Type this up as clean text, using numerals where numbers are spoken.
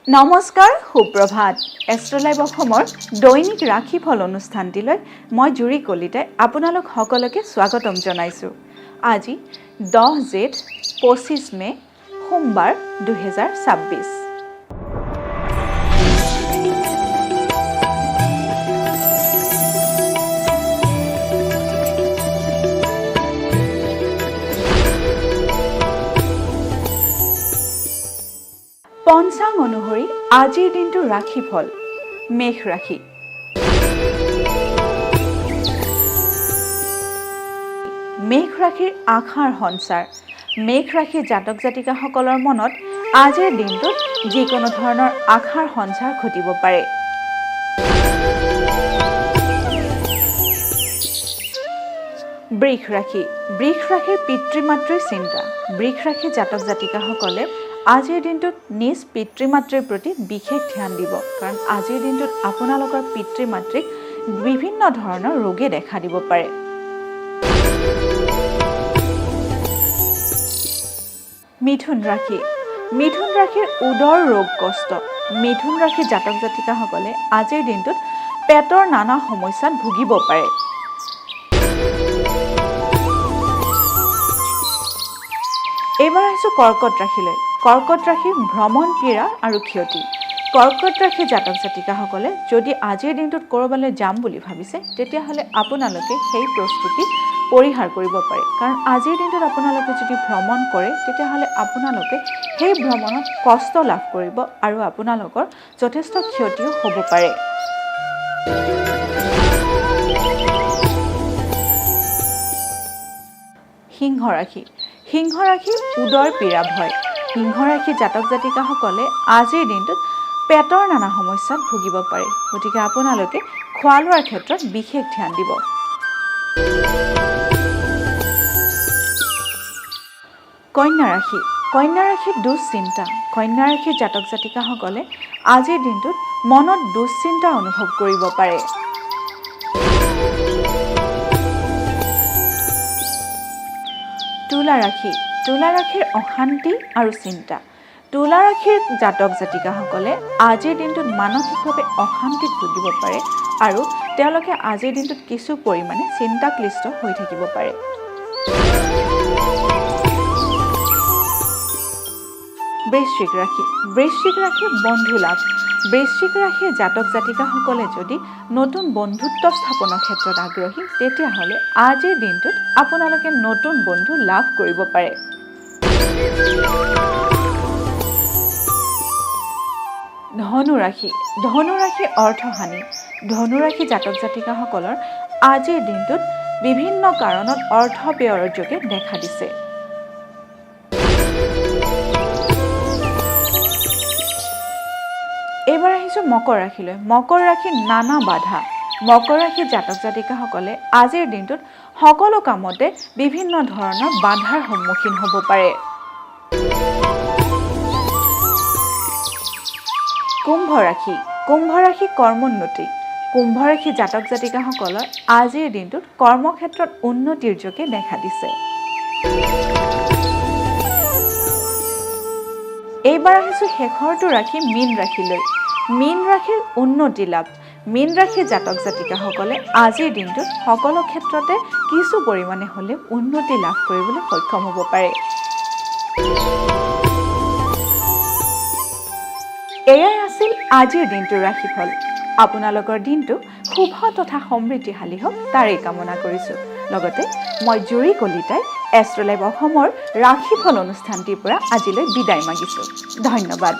নমস্কাৰ সুপ্ৰভাত এষ্ট্ৰলাইভ অসমৰ দৈনিক ৰাশিফল অনুষ্ঠানটিলৈ মই জুৰি কলিতাই আপোনালোক সকলোকে স্বাগতম জনাইছোঁ। আজি 10 জেঠ 25 মে সোমবাৰ 2026। পঞ্চাং অনুসৰি আজিৰ দিনটো ৰাশিফল মেষ ৰাশি। মেষ ৰাশিৰ আশাৰ সঞ্চাৰ। মেষ ৰাশিৰ জাতক জাতিকাসকলৰ মনত আজিৰ দিনটোত যিকোনো ধৰণৰ আশাৰ সঞ্চাৰ ঘটিব পাৰে। বৃষ ৰাশি। বৃষ ৰাশিৰ পিতৃ মাতৃৰ চিন্তা। বৃষ ৰাশিৰ জাতক জাতিকাসকলে আজিৰ দিনটোত নিজ পিতৃ মাতৃৰ প্ৰতি বিশেষ ধ্যান দিব, কাৰণ আজিৰ দিনটোত আপোনালোকৰ পিতৃ মাতৃক বিভিন্ন ধৰণৰ ৰোগে দেখা দিব পাৰে। মিথুন ৰাশি। মিথুন ৰাশিৰ উদৰ ৰোগ কষ্ট। মিথুন ৰাশিৰ জাতক জাতিকাসকলে আজিৰ দিনটোত পেটৰ নানা সমস্যাত ভুগিব পাৰে। এইবাৰ আহিছোঁ কৰ্কট ৰাশিলৈ। কৰ্কট ৰাশিৰ ভ্ৰমণ পীড়া আৰু ক্ষতি। কৰ্কট ৰাশিৰ জাতক জাতিকাসকলে যদি আজিৰ দিনটোত ক'ৰবালৈ যাম বুলি ভাবিছে, তেতিয়াহ'লে আপোনালোকে সেই প্ৰস্তুতি পৰিহাৰ কৰিব পাৰে, কাৰণ আজিৰ দিনটোত আপোনালোকে যদি ভ্ৰমণ কৰে তেতিয়াহ'লে আপোনালোকে সেই ভ্ৰমণত কষ্ট লাভ কৰিব আৰু আপোনালোকৰ যথেষ্ট ক্ষতিও হ'ব পাৰে। সিংহ ৰাশি। সিংহ ৰাশিৰ উদৰ পীড়া ভয়। সিংহ ৰাশিৰ জাতক জাতিকাসকলে আজিৰ দিনটোত পেটৰ নানা সমস্যাত ভুগিব পাৰে, গতিকে আপোনালোকে খোৱা লোৱাৰ ক্ষেত্ৰত বিশেষ ধ্যান দিব। কন্যা ৰাশি। কন্যা ৰাশিৰ দুশ্চিন্তা। কন্যা ৰাশিৰ জাতক জাতিকাসকলে আজিৰ দিনটোত মনত দুশ্চিন্তা অনুভৱ কৰিব পাৰে। তুলা ৰাশি। তুলা ৰাশিৰ অশান্তি আৰু চিন্তা। তুলা ৰাশিৰ জাতক জাতিকাসকলে আজিৰ দিনটোত মানসিকভাৱে অশান্তিত ভুগিব পাৰে আৰু তেওঁলোকে আজিৰ দিনটোত কিছু পৰিমাণে চিন্তাক্লিষ্ট হৈ থাকিব পাৰে। বৃশ্চিক ৰাশি। বৃশ্চিক ৰাশিৰ বন্ধু লাভ। বৃশ্চিক ৰাশিৰ জাতক জাতিকাসকলে যদি নতুন বন্ধুত্ব স্থাপনৰ ক্ষেত্ৰত আগ্ৰহী, তেতিয়াহ'লে আজিৰ দিনটোত আপোনালোকে নতুন বন্ধু লাভ কৰিব পাৰে। ধনু ৰাশি। ধনু ৰাশিৰ অৰ্থহানি। ধনু ৰাশি জাতক জাতিকাসকলৰ আজিৰ দিনটোত বিভিন্ন কাৰণত অৰ্থ ব্যয়ৰ যোগে দেখা দিছে। এইবাৰ আহিছোঁ মকৰ ৰাশিলৈ। মকৰ ৰাশিৰ নানা বাধা। মকৰ ৰাশিৰ জাতক জাতিকাসকলে আজিৰ দিনটোত সকলো কামতে বিভিন্ন ধৰণৰ বাধাৰ সন্মুখীন হ'ব পাৰে। কুম্ভ ৰাশি। কুম্ভ ৰাশি কৰ্মোন্নতি। কুম্ভ ৰাশি জাতক জাতিকাসকলৰ আজিৰ দিনটোত কৰ্মক্ষেত্ৰত উন্নতিৰ যোগে দেখা দিছে। এইবাৰ আহিছোঁ শেষৰটো ৰাশি মীন ৰাশিলৈ। মীন ৰাশিৰ উন্নতি লাভ। মীন ৰাশিৰ জাতক জাতিকাসকলে আজিৰ দিনটোত সকলো ক্ষেত্ৰতে কিছু পৰিমাণে হ'লেও উন্নতি লাভ কৰিবলৈ সক্ষম হ'ব পাৰে। এয়াই আছিল আজিৰ দিনটোৰ ৰাশিফল। আপোনালোকৰ দিনটো শুভ তথা সমৃদ্ধিশালী হওক তাৰেই কামনা কৰিছোঁ। লগতে মই জুৰি কলিতাই এষ্ট্ৰলাইভ অসমৰ ৰাশিফল অনুষ্ঠানটিৰ পৰা আজিলৈ বিদায় মাগিছোঁ। ধন্যবাদ।